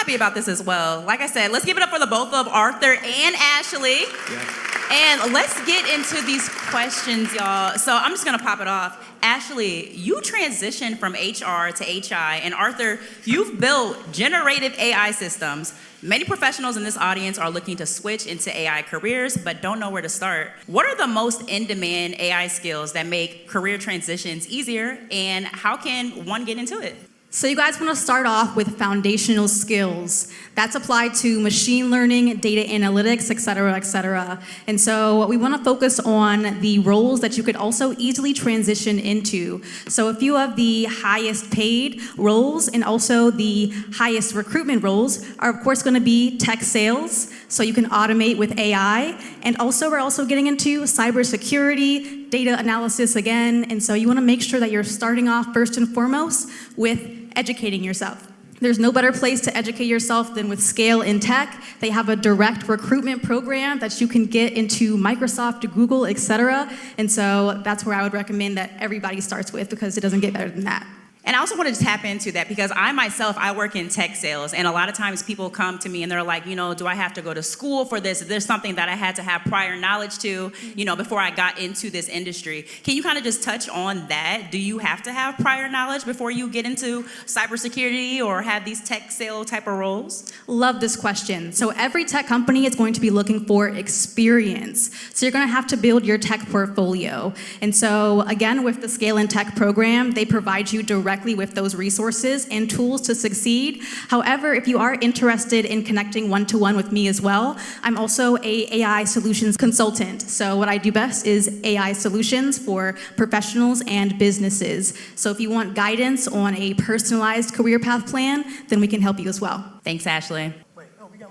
happy about this as well. Like I said, let's give it up for the both of Arthur and Ashley. Yeah. And let's get into these questions, y'all. So I'm just gonna pop it off. Ashley, you transitioned from HR to HI, and Arthur, you've built generative AI systems. Many professionals in this audience are looking to switch into AI careers, but don't know where to start. What are the most in-demand AI skills that make career transitions easier, and how can one get into it? So you guys want to start off with foundational skills. That's applied to machine learning, data analytics, et cetera, et cetera. And so we want to focus on the roles that you could also easily transition into. So a few of the highest paid roles and also the highest recruitment roles are of course going to be tech sales, so you can automate with AI. And also we're also getting into cybersecurity, data analysis again. And so you want to make sure that you're starting off first and foremost with educating yourself. There's no better place to educate yourself than with Scale in Tech. They have a direct recruitment program that you can get into Microsoft, Google, etc. And so that's where I would recommend that everybody starts with, because it doesn't get better than that. And I also wanted to tap into that because I work in tech sales, and a lot of times people come to me and they're like, do I have to go to school for this? Is there something that I had to have prior knowledge to, before I got into this industry? Can you kind of just touch on that? Do you have to have prior knowledge before you get into cybersecurity or have these tech sale type of roles? Love this question. So every tech company is going to be looking for experience. So you're going to have to build your tech portfolio. And so again, with the Scale in Tech program, they provide you directly with those resources and tools to succeed. However, if you are interested in connecting one-to-one with me as well, I'm also a AI solutions consultant. So what I do best is AI solutions for professionals and businesses. So if you want guidance on a personalized career path plan, then we can help you as well. Thanks, Ashley. Wait, we got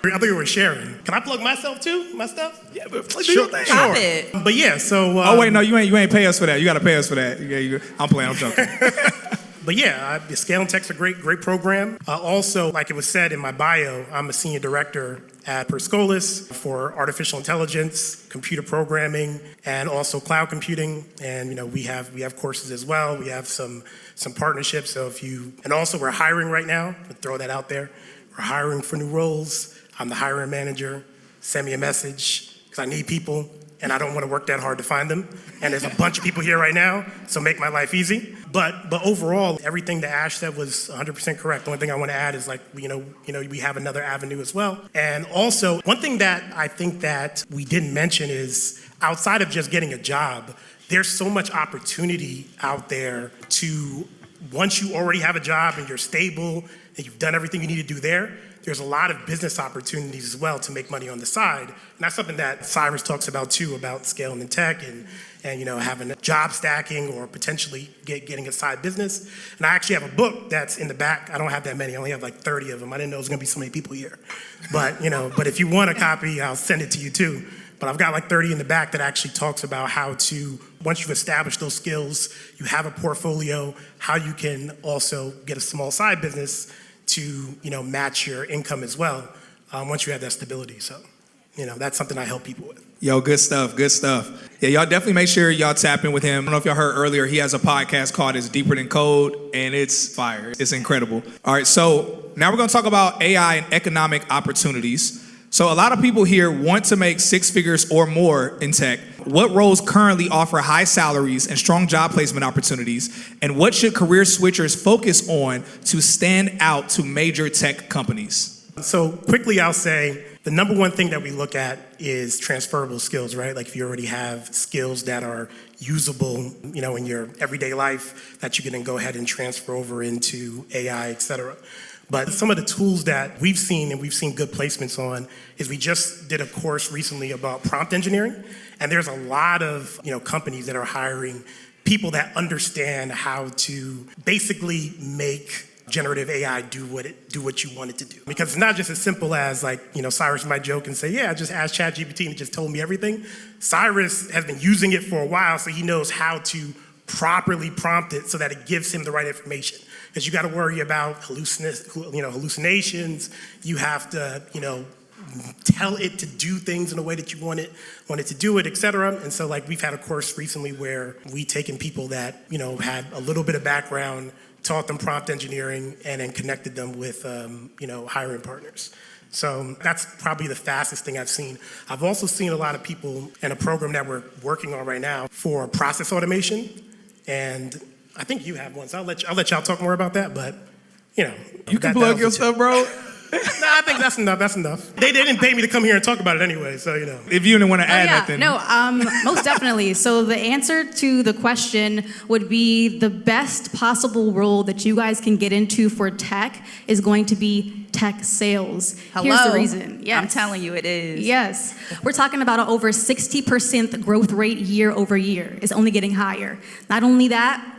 I thought you were sharing. Can I plug myself too? My stuff? Yeah, but do Sure. your thing. Stop it. But yeah, so. Oh wait, no, you ain't pay us for that. You got to pay us for that. I'm playing. I'm joking. But yeah, Scale in Tech's a great program. Also, like it was said in my bio, I'm a senior director at Perscolis for artificial intelligence, computer programming, and also cloud computing. And we have courses as well. We have some partnerships. So and also we're hiring right now. I'll throw that out there. We're hiring for new roles. I'm the hiring manager. Send me a message because I need people and I don't want to work that hard to find them. And there's a bunch of people here right now, so make my life easy. But overall, everything that Ash said was 100% correct. The only thing I want to add is we have another avenue as well. And also, one thing that I think that we didn't mention is outside of just getting a job, there's so much opportunity out there to, once you already have a job and you're stable and you've done everything you need to do there's a lot of business opportunities as well to make money on the side. And that's something that Cyrus talks about too, about scaling in tech and having a job stacking or potentially getting a side business. And I actually have a book that's in the back. I don't have that many. I only have like 30 of them. I didn't know there was gonna be so many people here. But but if you want a copy, I'll send it to you too. But I've got like 30 in the back that actually talks about how to, once you've established those skills, you have a portfolio, how you can also get a small side business to match your income as well once you have that stability. So that's something I help people with. Yo, good stuff. Yeah, y'all definitely make sure y'all tap in with him. I don't know if y'all heard earlier, he has a podcast called It's Deeper Than Code, and it's fire. It's incredible. All right, so now we're gonna talk about AI and economic opportunities. So a lot of people here want to make six figures or more in tech. What roles currently offer high salaries and strong job placement opportunities? And what should career switchers focus on to stand out to major tech companies? So quickly, I'll say the number one thing that we look at is transferable skills, right? Like if you already have skills that are usable, in your everyday life that you can then go ahead and transfer over into AI, et cetera. But some of the tools that we've seen and we've seen good placements on is we just did a course recently about prompt engineering. And there's a lot of companies that are hiring people that understand how to basically make generative AI do what you want it to do. Because it's not just as simple as Cyrus might joke and say, yeah, I just asked ChatGPT and it just told me everything. Cyrus has been using it for a while, so he knows how to properly prompt it so that it gives him the right information. Because you got to worry about hallucinations. You have to, tell it to do things in a way that you want it to do it, et cetera. And so we've had a course recently where we taken people that, had a little bit of background taught them prompt engineering, and then connected them with hiring partners. So that's probably the fastest thing I've seen. I've also seen a lot of people in a program that we're working on right now for process automation, and I think you have one. So I'll let y'all talk more about that. But You can plug your stuff, bro. No, I think that's enough. That's enough. They . Didn't pay me to come here and talk about it anyway, so If you didn't want to add nothing. No, most definitely. So the answer to the question would be the best possible role that you guys can get into for tech is going to be tech sales. Hello. Here's the reason. Yes. I'm telling you, it is. Yes. We're talking about an over 60% growth rate year over year. It's only getting higher. Not only that,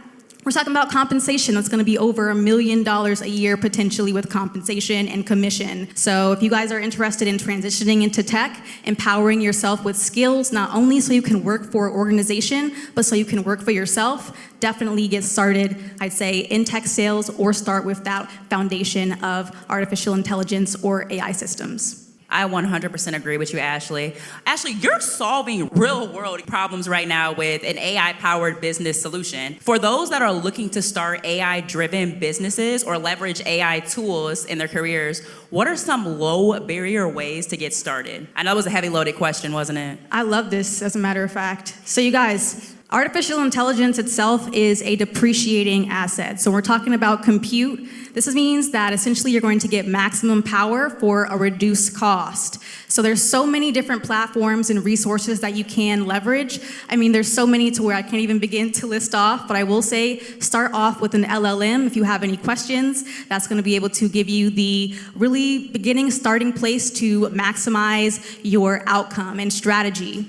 we're talking about compensation that's going to be over $1 million a year potentially with compensation and commission. So if you guys are interested in transitioning into tech, empowering yourself with skills, not only so you can work for an organization, but so you can work for yourself, definitely get started, I'd say, in tech sales or start with that foundation of artificial intelligence or AI systems. I 100% agree with you, Ashley. Ashley, you're solving real-world problems right now with an AI-powered business solution. For those that are looking to start AI-driven businesses or leverage AI tools in their careers, what are some low-barrier ways to get started? I know it was a heavy-loaded question, wasn't it? I love this, as a matter of fact. So you guys, artificial intelligence itself is a depreciating asset. So we're talking about compute. This means that essentially you're going to get maximum power for a reduced cost. So there's so many different platforms and resources that you can leverage. I mean, there's so many to where I can't even begin to list off, but I will say start off with an LLM if you have any questions. That's going to be able to give you the really beginning starting place to maximize your outcome and strategy.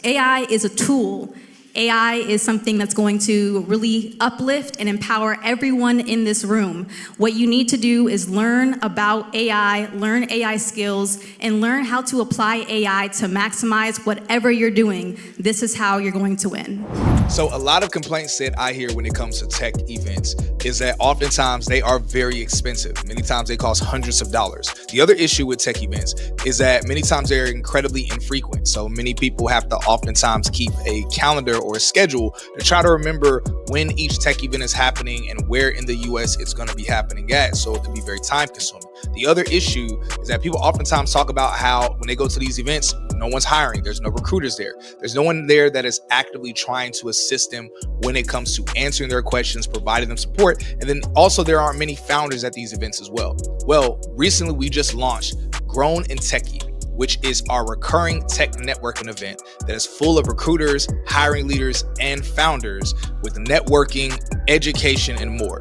AI is a tool. AI is something that's going to really uplift and empower everyone in this room. What you need to do is learn about AI, learn AI skills, and learn how to apply AI to maximize whatever you're doing. This is how you're going to win. So a lot of complaints that I hear when it comes to tech events is that oftentimes they are very expensive. Many times they cost hundreds of dollars. The other issue with tech events is that many times they're incredibly infrequent. So many people have to oftentimes keep a calendar or a schedule to try to remember when each tech event is happening and where in the US it's going to be happening at. So it can be very time consuming. The other issue is that people oftentimes talk about how when they go to these events, no one's hiring. There's no recruiters there. There's no one there that is actively trying to assist them when it comes to answering their questions, providing them support. And then also there aren't many founders at these events as well. Well, recently we just launched Grown and Techie, which is our recurring tech networking event that is full of recruiters, hiring leaders, and founders with networking, education, and more.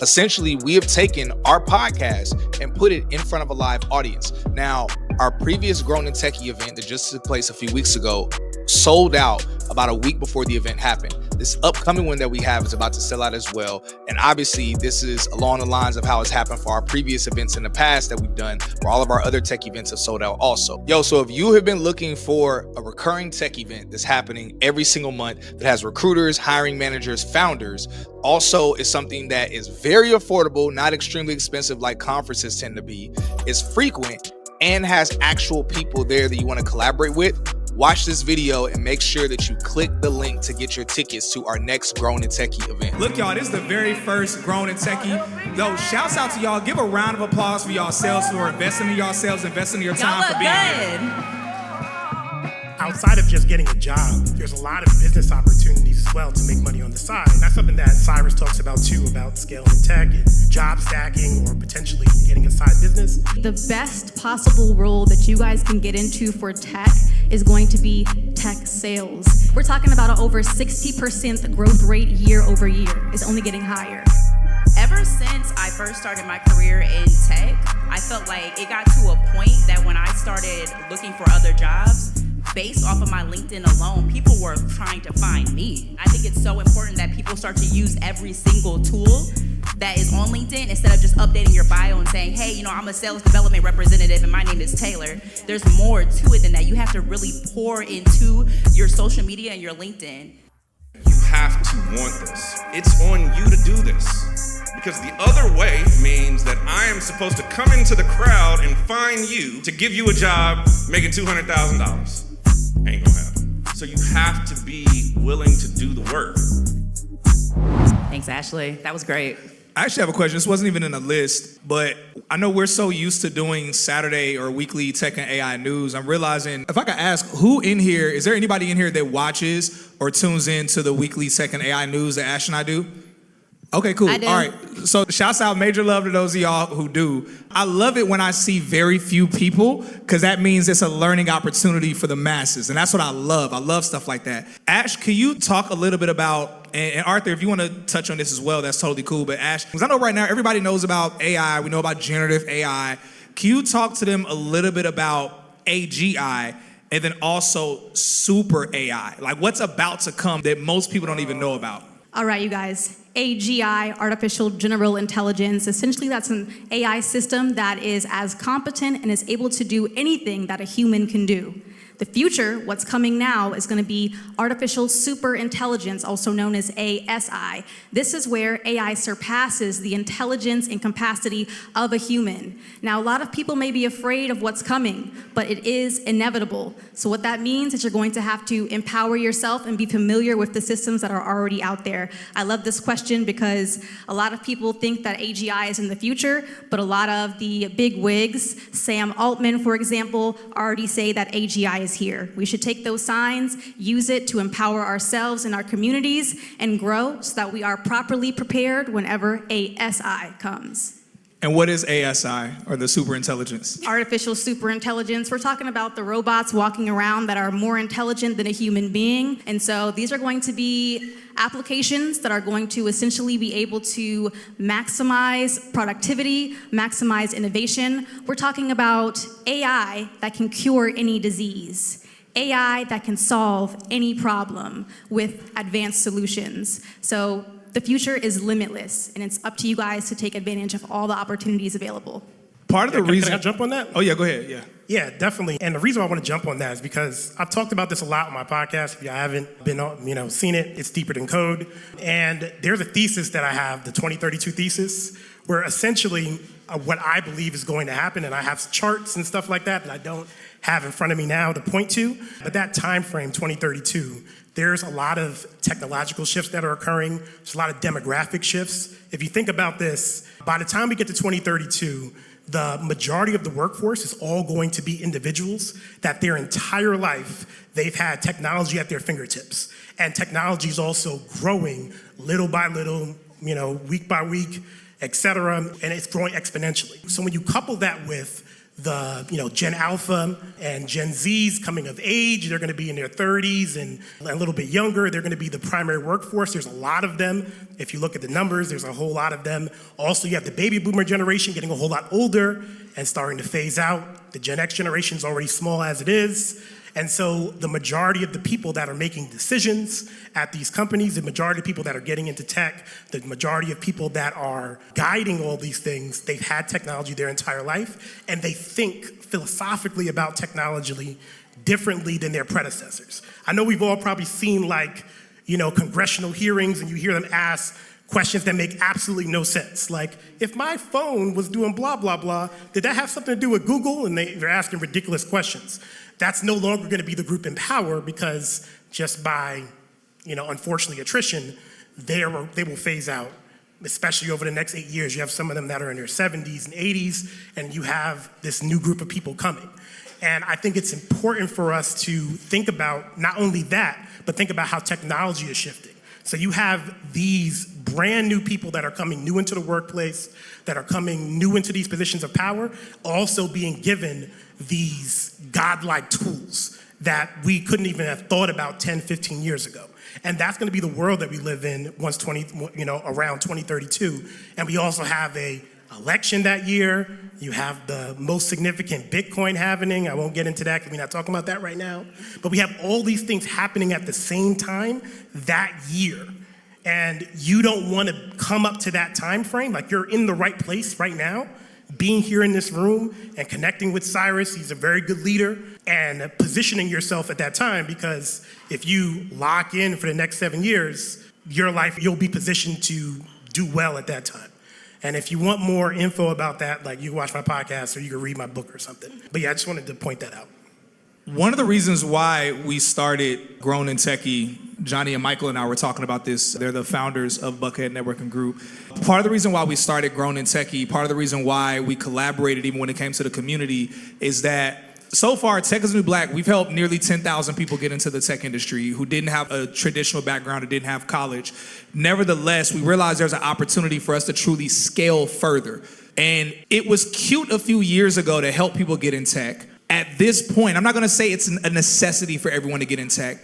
Essentially, we have taken our podcast and put it in front of a live audience. Now, our previous Grown and Techie event that just took place a few weeks ago sold out about a week before the event happened. This upcoming one that we have is about to sell out as well. And obviously, this is along the lines of how it's happened for our previous events in the past that we've done, where all of our other tech events have sold out also. So if you have been looking for a recurring tech event that's happening every single month that has recruiters, hiring managers, founders, also is something that is very affordable, not extremely expensive like conferences tend to be, is frequent, and has actual people there that you want to collaborate with, watch this video and make sure that you click the link to get your tickets to our next Grown and Techie event. Look, y'all, this is the very first Grown and Techie. Yo, shouts out to y'all. Give a round of applause for yourselves for investing in yourselves, investing in your time for being here. Outside of just getting a job, there's a lot of business opportunities as well to make money on the side. And that's something that Cyrus talks about too, about scaling tech and job stacking or potentially getting a side business. The best possible role that you guys can get into for tech is going to be tech sales. We're talking about an over 60% growth rate year over year. It's only getting higher. Ever since I first started my career in tech, I felt like it got to a point that when I started looking for other jobs, based off of my LinkedIn alone, people were trying to find me. I think it's so important that people start to use every single tool that is on LinkedIn instead of just updating your bio and saying, hey, I'm a sales development representative and my name is Taylor. There's more to it than that. You have to really pour into your social media and your LinkedIn. You have to want this. It's on you to do this. Because the other way means that I am supposed to come into the crowd and find you to give you a job making $200,000. Ain't gonna happen. So you have to be willing to do the work. Thanks, Ashley. That was great. I actually have a question. This wasn't even in the list, but I know we're so used to doing Saturday or weekly tech and AI news. I'm realizing, if I could ask, who in here, is there anybody in here that watches or tunes in to the weekly tech and AI news that Ash and I do? Okay, cool. I do. All right. So shouts out, major love to those of y'all who do. I love it when I see very few people, because that means it's a learning opportunity for the masses. And that's what I love. I love stuff like that. Ash, can you talk a little bit about, and Arthur, if you want to touch on this as well, that's totally cool. But Ash, because I know right now everybody knows about AI. We know about generative AI. Can you talk to them a little bit about AGI and then also super AI? Like what's about to come that most people don't even know about? All right, you guys. AGI, artificial general intelligence, essentially that's an AI system that is as competent and is able to do anything that a human can do. The future, what's coming now, is going to be artificial super intelligence, also known as ASI. This is where AI surpasses the intelligence and capacity of a human. Now, a lot of people may be afraid of what's coming, but it is inevitable. So what that means is you're going to have to empower yourself and be familiar with the systems that are already out there. I love this question because a lot of people think that AGI is in the future, but a lot of the big wigs, Sam Altman, for example, already say that AGI is here. We should take those signs, use it to empower ourselves and our communities, and grow so that we are properly prepared whenever ASI comes. And what is ASI, or the super intelligence? Artificial super intelligence. We're talking about the robots walking around that are more intelligent than a human being. And so these are going to be applications that are going to essentially be able to maximize productivity, maximize innovation. We're talking about AI that can cure any disease, AI that can solve any problem with advanced solutions. So the future is limitless, and it's up to you guys to take advantage of all the opportunities available. Part of the reason. Can I jump on that? Oh, yeah, go ahead. Yeah. Yeah, definitely. And the reason I want to jump on that is because I've talked about this a lot on my podcast. If you haven't been, seen it, it's Deeper Than Code. And there's a thesis that I have, the 2032 thesis, where essentially what I believe is going to happen, and I have charts and stuff like that that I don't have in front of me now to point to, but that time frame, 2032, there's a lot of technological shifts that are occurring. There's a lot of demographic shifts. If you think about this, by the time we get to 2032, the majority of the workforce is all going to be individuals that their entire life they've had technology at their fingertips. And technology is also growing little by little, week by week, et cetera, and it's growing exponentially. So when you couple that with the Gen Alpha and Gen Z's coming of age, they're going to be in their 30s and a little bit younger. They're going to be the primary workforce. There's a lot of them. If you look at the numbers, there's a whole lot of them. Also, you have the baby boomer generation getting a whole lot older and starting to phase out. The Gen X generation is already small as it is. And so the majority of the people that are making decisions at these companies, the majority of people that are getting into tech, the majority of people that are guiding all these things, they've had technology their entire life, and they think philosophically about technology differently than their predecessors. I know we've all probably seen congressional hearings, and you hear them ask questions that make absolutely no sense. Like, if my phone was doing blah, blah, blah, did that have something to do with Google? And they're asking ridiculous questions. That's no longer going to be the group in power because just by, unfortunately, attrition, they will phase out, especially over the next 8 years. You have some of them that are in their 70s and 80s, and you have this new group of people coming. And I think it's important for us to think about not only that, but think about how technology is shifting. So you have these brand new people that are coming new into the workplace, that are coming new into these positions of power, also being given these godlike tools that we couldn't even have thought about 10, 15 years ago. And that's going to be the world that we live in around 2032. And we also have a election that year. You have the most significant Bitcoin happening. I won't get into that because we're not talking about that right now. But we have all these things happening at the same time that year. And you don't want to come up to that time frame. Like, you're in the right place right now, being here in this room and connecting with Cyrus. He's a very good leader, and positioning yourself at that time, because if you lock in for the next 7 years, your life, you'll be positioned to do well at that time. And if you want more info about that, you can watch my podcast or you can read my book or something. But yeah, I just wanted to point that out. One of the reasons why we started Grown and Techie, Johnny and Michael and I were talking about this. They're the founders of Buckhead Networking Group. Part of the reason why we started Grown and Techie, part of the reason why we collaborated even when it came to the community is that so far, Tech is New Black, we've helped nearly 10,000 people get into the tech industry who didn't have a traditional background or didn't have college. Nevertheless, we realized there's an opportunity for us to truly scale further. And it was cute a few years ago to help people get in tech. At this point, I'm not gonna say it's a necessity for everyone to get in tech,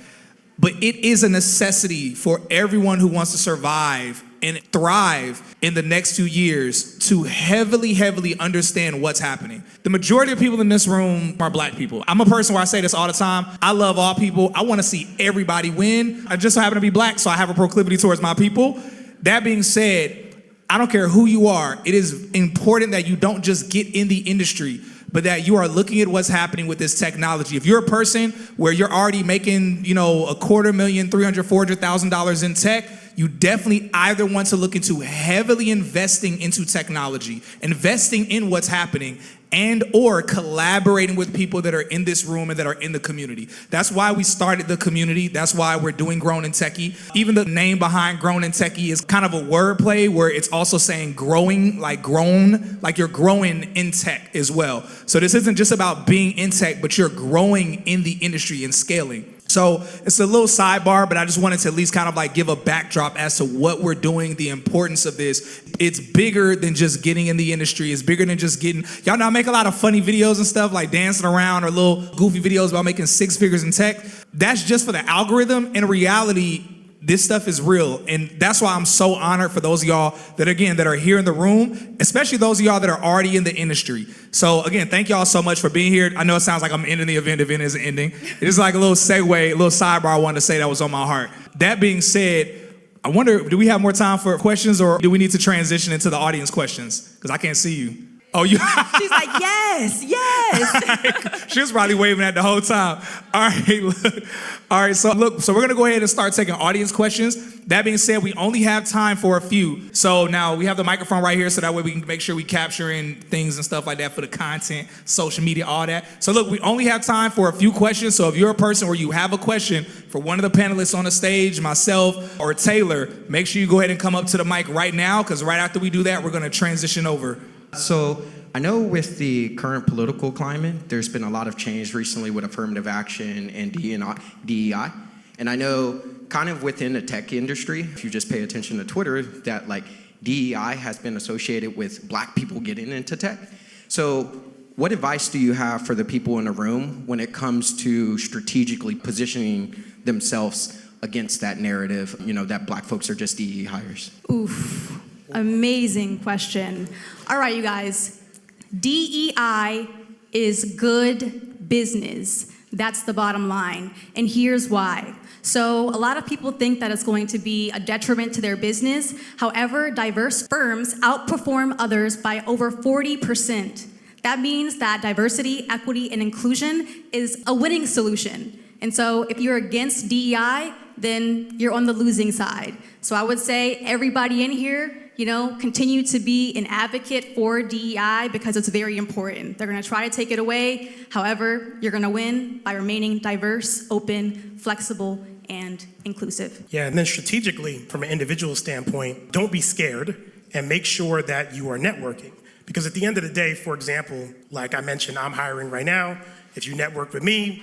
but it is a necessity for everyone who wants to survive and thrive in the next few years to heavily, heavily understand what's happening. The majority of people in this room are black people. I'm a person where I say this all the time. I love all people. I wanna see everybody win. I just so happen to be black, so I have a proclivity towards my people. That being said, I don't care who you are. It is important that you don't just get in the industry, but that you are looking at what's happening with this technology. If you're a person where you're already making, $250,000, $300,000, $400,000 in tech, you definitely either want to look into heavily investing into technology, investing in what's happening, and or collaborating with people that are in this room and that are in the community. That's why we started the community. That's why we're doing Grown and Techie. Even the name behind Grown and Techie is kind of a wordplay where it's also saying growing, like grown, like you're growing in tech as well. So this isn't just about being in tech, but you're growing in the industry and scaling. So it's a little sidebar, but I just wanted to at least kind of like give a backdrop as to what we're doing, the importance of this. It's bigger than just getting in the industry. It's bigger than just getting, y'all know I make a lot of funny videos and stuff like dancing around or little goofy videos about making 6 figures in tech. That's just for the algorithm. In reality, this stuff is real. And that's why I'm so honored for those of y'all that, again, that are here in the room, especially those of y'all that are already in the industry. So again, thank y'all so much for being here. I know it sounds like I'm ending the event. The event isn't ending. It's like a little segue, a little sidebar I wanted to say that was on my heart. That being said, I wonder, do we have more time for questions or do we need to transition into the audience questions? Because I can't see you. Oh, you? She's like, yes, yes. She was probably waving at the whole time. All right, look. All right, so we're gonna go ahead and start taking audience questions. That being said, we only have time for a few. So now we have the microphone right here so that way we can make sure we capturing things and stuff like that for the content, social media, all that. So look, we only have time for a few questions. So if you're a person where you have a question for one of the panelists on the stage, myself or Taylor, make sure you go ahead and come up to the mic right now because right after we do that, we're gonna transition over. So I know with the current political climate, there's been a lot of change recently with affirmative action and DEI. And I know kind of within the tech industry, if you just pay attention to Twitter, that like DEI has been associated with black people getting into tech. So what advice do you have for the people in the room when it comes to strategically positioning themselves against that narrative, that black folks are just DEI hires? Oof, amazing question. All right, you guys. DEI is good business. That's the bottom line. And here's why. So a lot of people think that it's going to be a detriment to their business. However, diverse firms outperform others by over 40%. That means that diversity, equity, and inclusion is a winning solution. And so if you're against DEI, then you're on the losing side. So I would say everybody in here, continue to be an advocate for DEI because it's very important. They're gonna try to take it away. However, you're gonna win by remaining diverse, open, flexible, and inclusive. Yeah, and then strategically, from an individual standpoint, don't be scared and make sure that you are networking. Because at the end of the day, for example, like I mentioned, I'm hiring right now. If you network with me,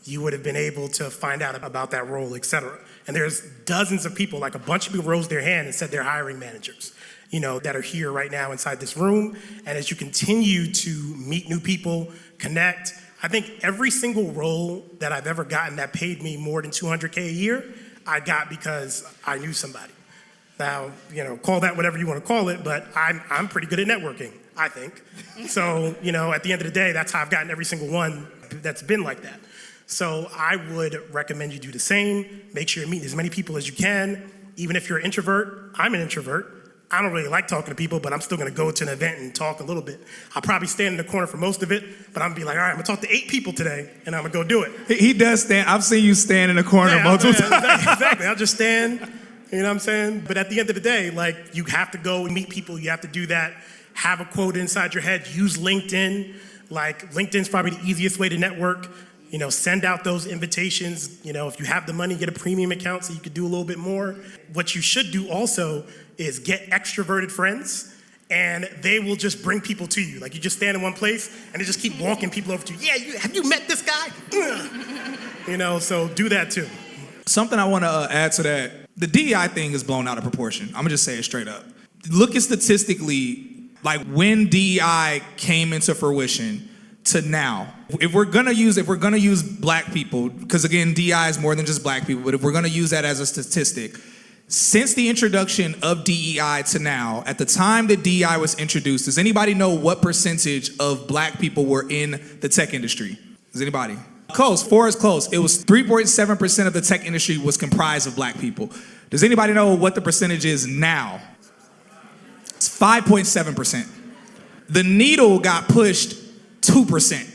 you would have been able to find out about that role, et cetera. And there's dozens of people, like a bunch of people rose their hand and said they're hiring managers, that are here right now inside this room. And as you continue to meet new people, connect, I think every single role that I've ever gotten that paid me more than $200K a year, I got because I knew somebody. Now, call that whatever you want to call it, but I'm pretty good at networking, I think. So, at the end of the day, that's how I've gotten every single one that's been like that. So I would recommend you do the same. Make sure you meet as many people as you can. Even if you're an introvert, I'm an introvert. I don't really like talking to people, but I'm still gonna go to an event and talk a little bit. I'll probably stand in the corner for most of it, but I'm gonna be like, all right, I'm gonna talk to 8 people today, and I'm gonna go do it. He does stand, I've seen you stand in the corner multiple times. Exactly, I'll just stand, you know what I'm saying? But at the end of the day, you have to go and meet people, you have to do that. Have a quote inside your head, use LinkedIn. LinkedIn's probably the easiest way to network. Send out those invitations. If you have the money, get a premium account so you could do a little bit more. What you should do also is get extroverted friends, and they will just bring people to you. Like, you just stand in one place and they just keep walking people over to you. Yeah, have you met this guy? So do that too. Something I want to add to that, the DEI thing is blown out of proportion. I'm gonna just say it straight up. Look at statistically, like when DEI came into fruition to now. If we're gonna use black people, because again, DEI is more than just black people, but if we're gonna use that as a statistic, since the introduction of DEI to now, at the time that DEI was introduced, does anybody know what percentage of black people were in the tech industry? Does anybody? Close, 4 is close. It was 3.7% of the tech industry was comprised of black people. Does anybody know what the percentage is now? It's 5.7%. The needle got pushed 2%.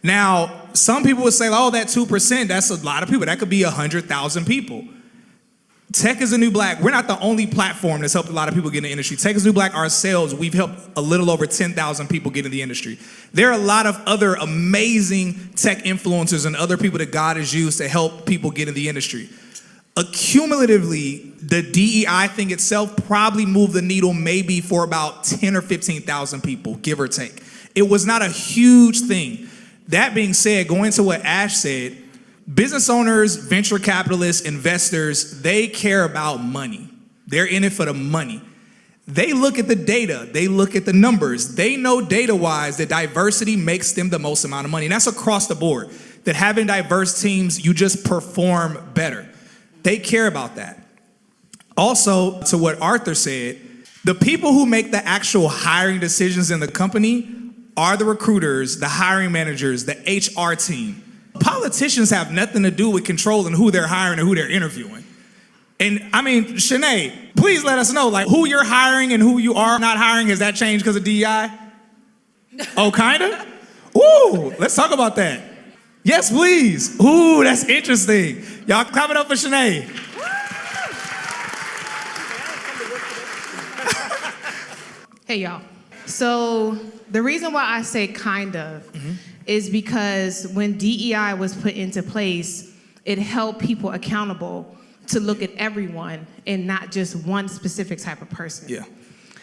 Now, some people would say, oh, that 2%, that's a lot of people. That could be 100,000 people. Tech is the New Black. We're not the only platform that's helped a lot of people get in the industry. Tech is the New Black ourselves, we've helped a little over 10,000 people get in the industry. There are a lot of other amazing tech influencers and other people that God has used to help people get in the industry. Accumulatively, the DEI thing itself probably moved the needle maybe for about 10 or 15,000 people, give or take. It was not a huge thing. That being said, going to what Ash said, business owners, venture capitalists, investors, they care about money. They're in it for the money. They look at the data. They look at the numbers. They know data-wise that diversity makes them the most amount of money. And that's across the board. That having diverse teams, you just perform better. They care about that. Also, to what Arthur said, the people who make the actual hiring decisions in the company are the recruiters, the hiring managers, the HR team. Politicians have nothing to do with controlling who they're hiring and who they're interviewing. And I mean, Shanae, please let us know, like, who you're hiring and who you are not hiring. Has that changed because of DEI? Oh, kinda? Ooh, let's talk about that. Yes, please. Ooh, that's interesting. Y'all clap it up for Shanae. Hey, y'all. So the reason why I say kind of is because when DEI was put into place, it held people accountable to look at everyone and not just one specific type of person. Yeah.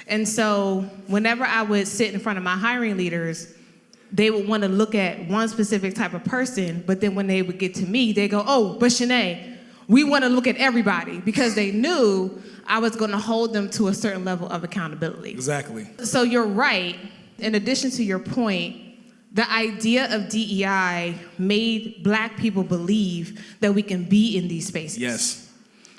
And so whenever I would sit in front of my hiring leaders, they would want to look at one specific type of person, but then when they would get to me, they go, oh, but Shanae, we want to look at everybody, because they knew I was going to hold them to a certain level of accountability. Exactly. So you're right. In addition to your point, the idea of DEI made Black people believe that we can be in these spaces. Yes.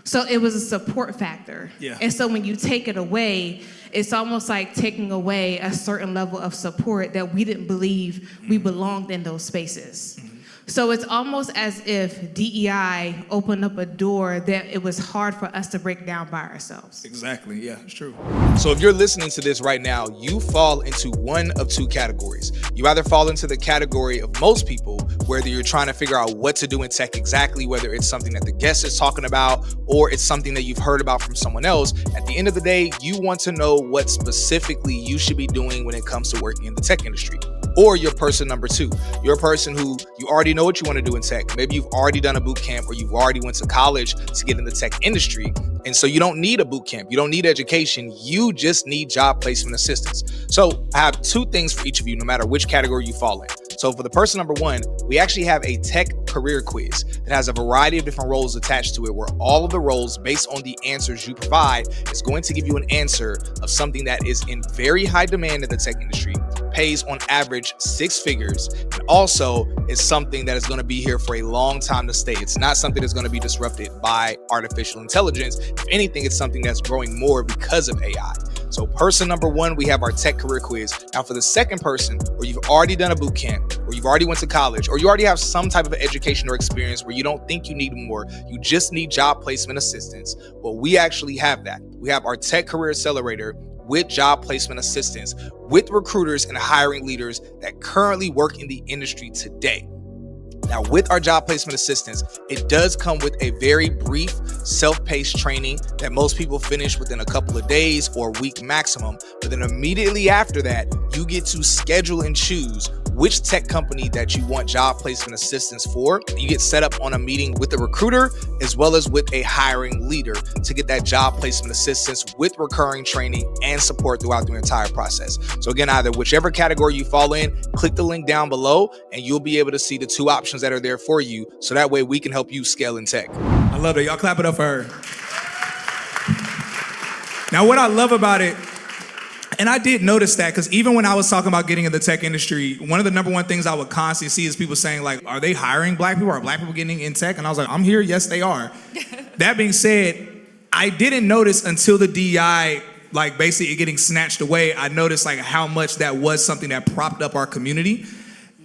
So it was a support factor. Yeah. And so when you take it away, it's almost like taking away a certain level of support that we didn't believe we belonged in those spaces. So it's almost as if DEI opened up a door that it was hard for us to break down by ourselves. Exactly. Yeah, it's true. So if you're listening to this right now, you fall into one of two categories. You either fall into the category of most people, whether you're trying to figure out what to do in tech exactly, whether it's something that the guest is talking about or it's something that you've heard about from someone else. At the end of the day, you want to know what specifically you should be doing when it comes to working in the tech industry. Or you're person number two. You're a person who you already know what you want to do in tech. Maybe you've already done a boot camp or you've already went to college to get in the tech industry. And so you don't need a boot camp. You don't need education. You just need job placement assistance. So I have two things for each of you, no matter which category you fall in. So for the person number one, we actually have a tech career quiz that has a variety of different roles attached to it, where all of the roles, based on the answers you provide, is going to give you an answer of something that is in very high demand in the tech industry, pays on average 6 figures, and also is something that is going to be here for a long time to stay. It's not something that's going to be disrupted by artificial intelligence. If anything, it's something that's growing more because of AI. So person number one, we have our tech career quiz. Now for the second person, where you've already done a boot camp, or you've already went to college, or you already have some type of education or experience where you don't think you need more, you just need job placement assistance. Well, we actually have that. We have our tech career accelerator with job placement assistance, with recruiters and hiring leaders that currently work in the industry today. Now, with our job placement assistance, it does come with a very brief self-paced training that most people finish within a couple of days or a week maximum. But then immediately after that, you get to schedule and choose which tech company that you want job placement assistance for. You get set up on a meeting with a recruiter as well as with a hiring leader to get that job placement assistance with recurring training and support throughout the entire process. So again, either whichever category you fall in, click the link down below and you'll be able to see the two options that are there for you. So that way we can help you scale in tech. I love it. Y'all clap it up for her. Now, what I love about it, and I did notice that, because even when I was talking about getting in the tech industry, one of the number one things I would constantly see is people saying, like, are they hiring black people? Are black people getting in tech? And I was like, I'm here. Yes, they are. That being said, I didn't notice until the DEI, like, basically getting snatched away, I noticed, like, how much that was something that propped up our community.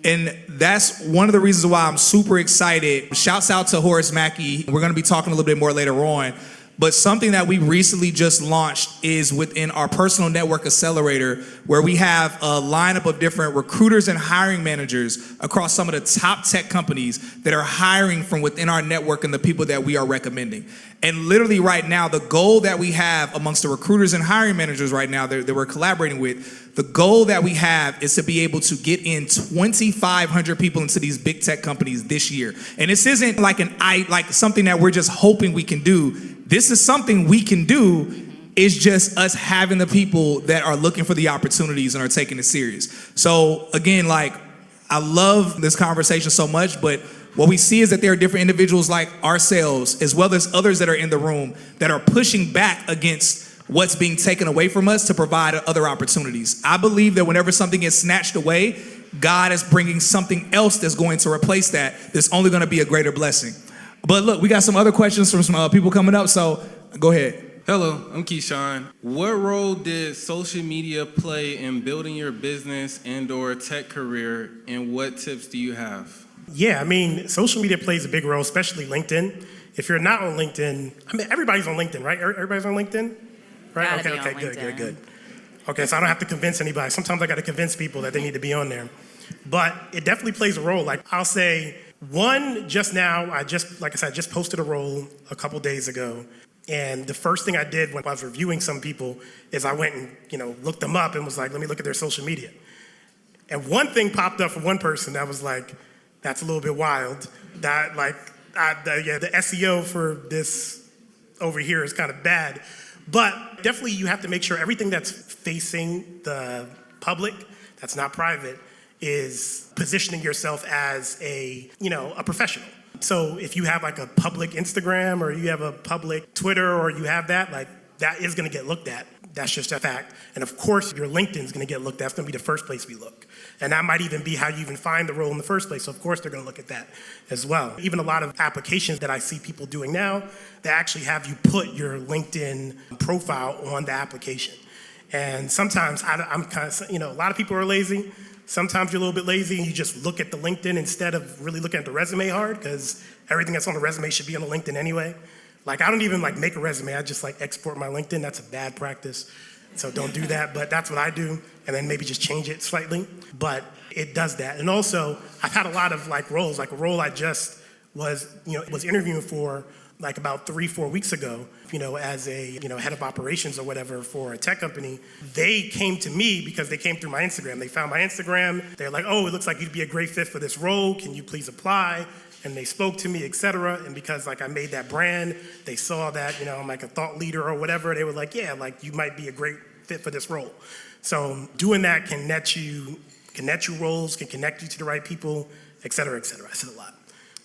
And that's one of the reasons why I'm super excited. Shouts out to Horace Mackey. We're going to be talking a little bit more later on. But something that we recently just launched is within our personal network accelerator, where we have a lineup of different recruiters and hiring managers across some of the top tech companies that are hiring from within our network and the people that we are recommending. And literally right now, the goal that we have amongst the recruiters and hiring managers right now that we're collaborating with, the goal that we have is to be able to get in 2,500 people into these big tech companies this year. And this isn't like something that we're just hoping we can do. This is something we can do. It's just us having the people that are looking for the opportunities and are taking it serious. So again, like, I love this conversation so much, but what we see is that there are different individuals like ourselves, as well as others that are in the room, that are pushing back against what's being taken away from us to provide other opportunities. I believe that whenever something gets snatched away, God is bringing something else that's going to replace that, that's only going to be a greater blessing. But look, we got some other questions from some people coming up, so go ahead. Hello, I'm Keyshawn. What role did social media play in building your business and/or tech career, and what tips do you have? Yeah, I mean, social media plays a big role, especially LinkedIn. If you're not on LinkedIn, I mean, everybody's on LinkedIn, right? Everybody's on LinkedIn? Right? Gotta be Okay, on good. LinkedIn. Okay, so I don't have to convince anybody. Sometimes I got to convince people that they need to be on there. But it definitely plays a role. Like, I'll say, one, just now, like I said, I just posted a role a couple days ago. And the first thing I did when I was reviewing some people is I went and, looked them up and was like, let me look at their social media. And one thing popped up for one person that was like, that's a little bit wild. That, the SEO for this over here is kind of bad. But definitely you have to make sure everything that's facing the public, that's not private, is positioning yourself as a professional. So if you have like a public Instagram or you have a public Twitter or you have that, like, that is going to get looked at. That's just a fact. And of course, your LinkedIn is going to get looked at. It's going to be the first place we look. And that might even be how you even find the role in the first place. So of course, they're going to look at that as well. Even a lot of applications that I see people doing now, they actually have you put your LinkedIn profile on the application. And sometimes I'm kind of, a lot of people are lazy. Sometimes you're a little bit lazy and you just look at the LinkedIn instead of really looking at the resume hard, because everything that's on the resume should be on the LinkedIn anyway. Like, I don't even make a resume. I just export my LinkedIn. That's a bad practice. So don't do that, but that's what I do. And then maybe just change it slightly. But it does that. And also, I've had a lot of roles. Like a role I just was interviewing for about 3-4 weeks ago, as a, head of operations or whatever for a tech company. They came to me because they came through my Instagram. They found my Instagram. They're like, oh, it looks like you'd be a great fit for this role. Can you please apply? And they spoke to me, et cetera. And because I made that brand, they saw that, I'm like a thought leader or whatever. They were like, yeah, you might be a great fit for this role. So doing that can net you roles, can connect you to the right people, et cetera, et cetera. I said a lot.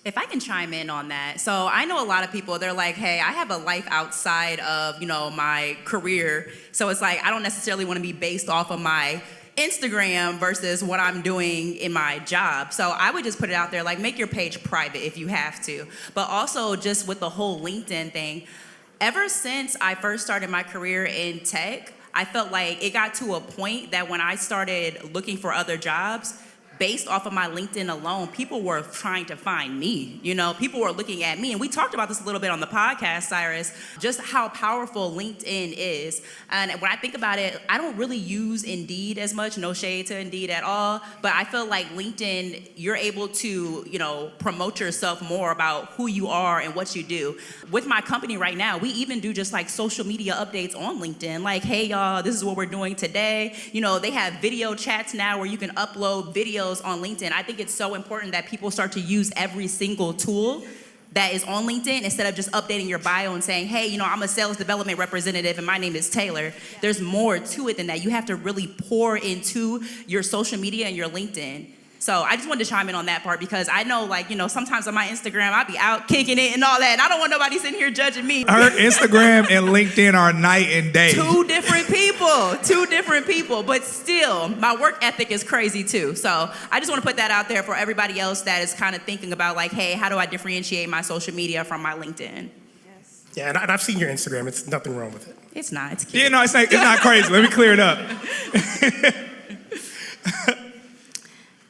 If I can chime in on that. So I know a lot of people, they're like, hey, I have a life outside of, my career. So it's like, I don't necessarily want to be based off of my Instagram versus what I'm doing in my job. So I would just put it out there, make your page private if you have to. But also just with the whole LinkedIn thing, ever since I first started my career in tech, I felt like it got to a point that when I started looking for other jobs, based off of my LinkedIn alone, people were trying to find me. People were looking at me. And we talked about this a little bit on the podcast, Cyrus, just how powerful LinkedIn is. And when I think about it, I don't really use Indeed as much, no shade to Indeed at all. But I feel like LinkedIn, you're able to, promote yourself more about who you are and what you do. With my company right now, we even do just social media updates on LinkedIn. Like, hey, y'all, this is what we're doing today. They have video chats now where you can upload videos skills on LinkedIn, I think it's so important that people start to use every single tool that is on LinkedIn instead of just updating your bio and saying, hey, I'm a sales development representative and my name is Taylor. There's more to it than that. You have to really pour into your social media and your LinkedIn. So I just wanted to chime in on that part because I know, sometimes on my Instagram, I'll be out kicking it and all that, and I don't want nobody sitting here judging me. Her Instagram and LinkedIn are night and day. Two different people, but still, my work ethic is crazy too. So I just want to put that out there for everybody else that is kind of thinking about hey, how do I differentiate my social media from my LinkedIn? Yeah, and I've seen your Instagram. It's nothing wrong with it. It's not, it's cute. Yeah, no, it's not crazy. Let me clear it up.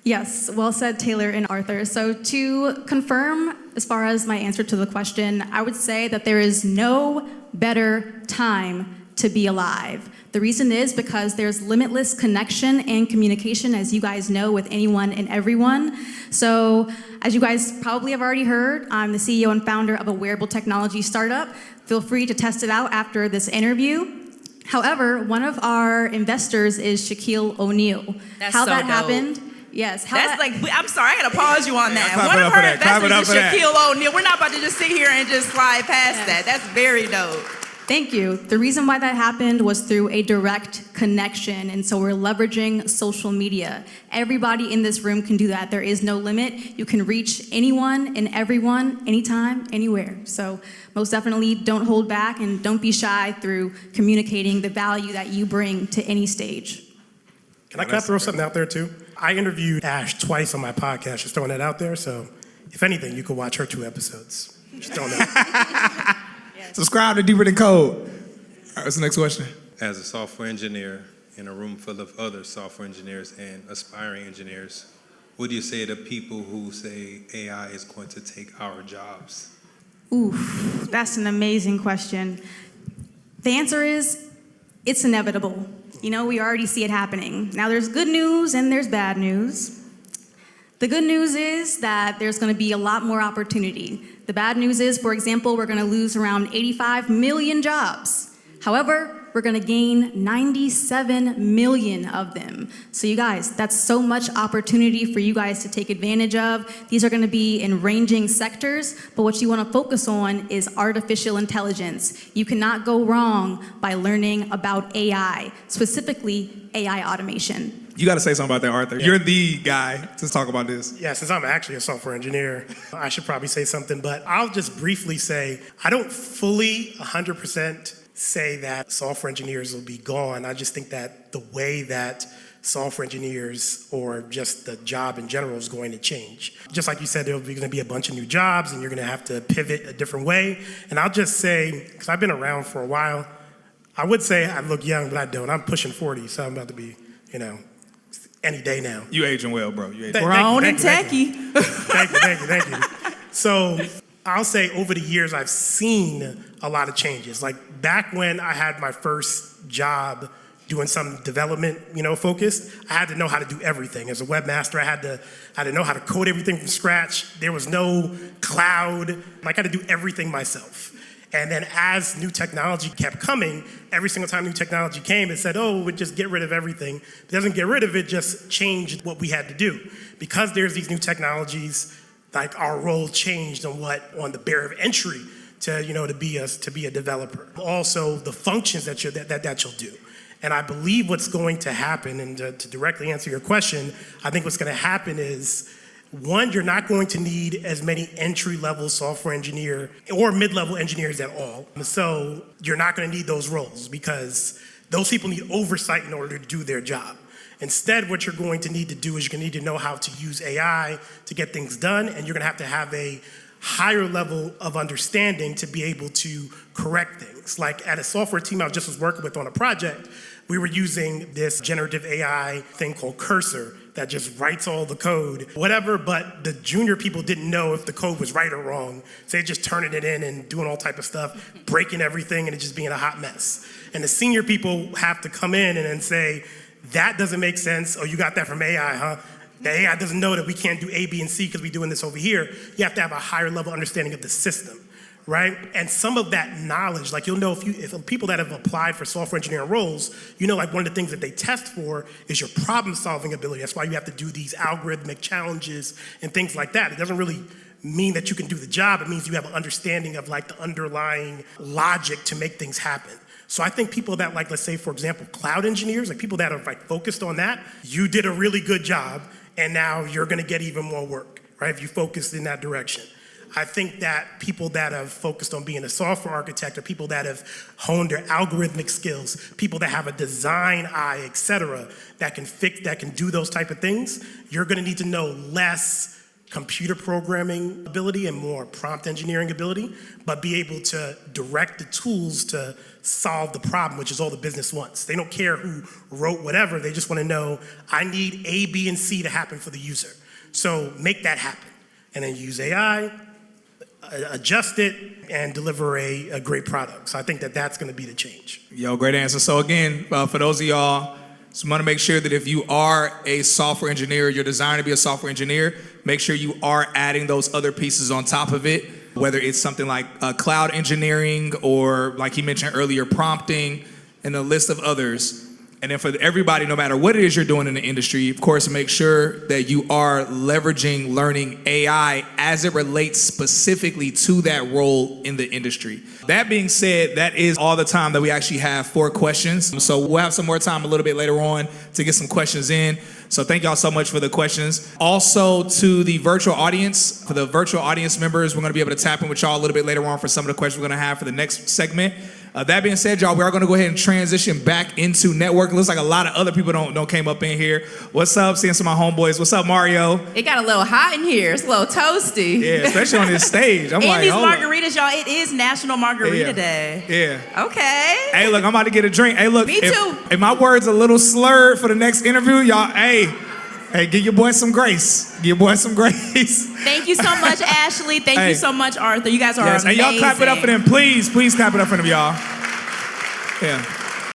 Yes, well said, Taylor and Arthur. So to confirm, as far as my answer to the question, I would say that there is no better time to be alive. The reason is because there's limitless connection and communication, as you guys know, with anyone and everyone. So as you guys probably have already heard, I'm the CEO and founder of a wearable technology startup. Feel free to test it out after this interview. However, one of our investors is Shaquille O'Neal. That's How so that dope. happened? Yes. I'm sorry, I gotta pause you on that. Clap One it of up for her that. Clap it investors up is for that. Shaquille O'Neal. We're not about to just sit here and just slide past that. That's very dope. Thank you. The reason why that happened was through a direct connection, and so we're leveraging social media. Everybody in this room can do that. There is no limit. You can reach anyone and everyone, anytime, anywhere. So most definitely don't hold back and don't be shy through communicating the value that you bring to any stage. Can I throw something out there too? I interviewed Ash twice on my podcast, just throwing that out there. So if anything, you could watch her 2 episodes. Just throwing that. Subscribe to Deeper Than Code. All right, what's the next question? As a software engineer in a room full of other software engineers and aspiring engineers, what do you say to people who say AI is going to take our jobs? Oof, that's an amazing question. The answer is, it's inevitable. We already see it happening. Now, there's good news and there's bad news. The good news is that there's going to be a lot more opportunity. The bad news is, for example, we're going to lose around 85 million jobs. However, we're going to gain 97 million of them. So you guys, that's so much opportunity for you guys to take advantage of. These are going to be in ranging sectors, but what you want to focus on is artificial intelligence. You cannot go wrong by learning about AI, specifically AI automation. You got to say something about that, Arthur. You're the guy to talk about this. Yeah, since I'm actually a software engineer, I should probably say something, but I'll just briefly say, I don't fully 100% say that software engineers will be gone. I just think that the way that software engineers or just the job in general is going to change. Just like you said, there'll be going to be a bunch of new jobs and you're going to have to pivot a different way. And I'll just say, because I've been around for a while, I would say I look young, but I don't. I'm pushing 40, so I'm about to be, any day now. You aging well, bro. You aging Grown and techie. Thank you. So I'll say over the years, I've seen a lot of changes. Like back when I had my first job doing some development, focused, I had to know how to do everything. As a webmaster, I had to know how to code everything from scratch. There was no cloud. I had to do everything myself. And then as new technology kept coming, every single time new technology came, it said, oh, we'd just get rid of everything. It doesn't get rid of it, just changed what we had to do. Because there's these new technologies, our role changed on the barrier of entry to be a developer. Also, the functions that you'll do. And I believe what's going to happen, and to directly answer your question, I think what's going to happen is, one, you're not going to need as many entry-level software engineer or mid-level engineers at all. So you're not going to need those roles because those people need oversight in order to do their job. Instead, what you're going to need to do is you're going to need to know how to use AI to get things done, and you're going to have a higher level of understanding to be able to correct things. Like at a software team I just was working with on a project, we were using this generative AI thing called Cursor that just writes all the code, whatever, but the junior people didn't know if the code was right or wrong. So they just turning it in and doing all type of stuff, breaking everything, and it just being a hot mess. And the senior people have to come in and then say, that doesn't make sense. Oh, you got that from AI, huh? The AI doesn't know that we can't do A, B, and C because we're doing this over here. You have to have a higher level understanding of the system, right? And some of that knowledge, like you'll know if people that have applied for software engineering roles, you know, like one of the things that they test for is your problem solving ability. That's why you have to do these algorithmic challenges and things like that. It doesn't really mean that you can do the job. It means you have an understanding of like the underlying logic to make things happen. So I think people that, like, let's say, for example, cloud engineers, like people that are like focused on that, you did a really good job, and now you're gonna get even more work, right, if you focused in that direction. I think that people that have focused on being a software architect, or people that have honed their algorithmic skills, people that have a design eye, et cetera, that can do those type of things, you're gonna need to know less computer programming ability and more prompt engineering ability, but be able to direct the tools to solve the problem, which is all the business wants. They don't care who wrote whatever, they just wanna know, I need A, B, and C to happen for the user. So make that happen. And then use AI, adjust it, and deliver a great product. So I think that that's gonna be the change. Yo, great answer. So again, for those of y'all, just want to make sure that if you are a software engineer, you're designed to be a software engineer, make sure you are adding those other pieces on top of it, whether it's something like cloud engineering or, like he mentioned earlier, prompting, and a list of others. And then for everybody, no matter what it is you're doing in the industry, of course, make sure that you are leveraging learning AI as it relates specifically to that role in the industry. That being said, that is all the time that we actually have for questions. So we'll have some more time a little bit later on to get some questions in. So thank y'all so much for the questions. Also to the virtual audience, for the virtual audience members, we're gonna be able to tap in with y'all a little bit later on for some of the questions we're gonna have for the next segment. That being said, y'all, we are going to go ahead and transition back into networking. Looks like a lot of other people don't came up in here. What's up? Seeing some of my homeboys. What's up, Mario? It got a little hot in here. It's a little toasty. Yeah, especially on this stage. I'm and like, these hold margaritas, y'all. It is National Margarita Day. Yeah. Okay. Hey, look, I'm about to get a drink. Hey, look. Me too. If my words a little slurred for the next interview, y'all, hey, give your boy some grace. Give your boy some grace. Thank you so much, Ashley. Thank you so much, Arthur. You guys are amazing. Hey, y'all clap it up for them. Please clap it up for them, y'all. Yeah.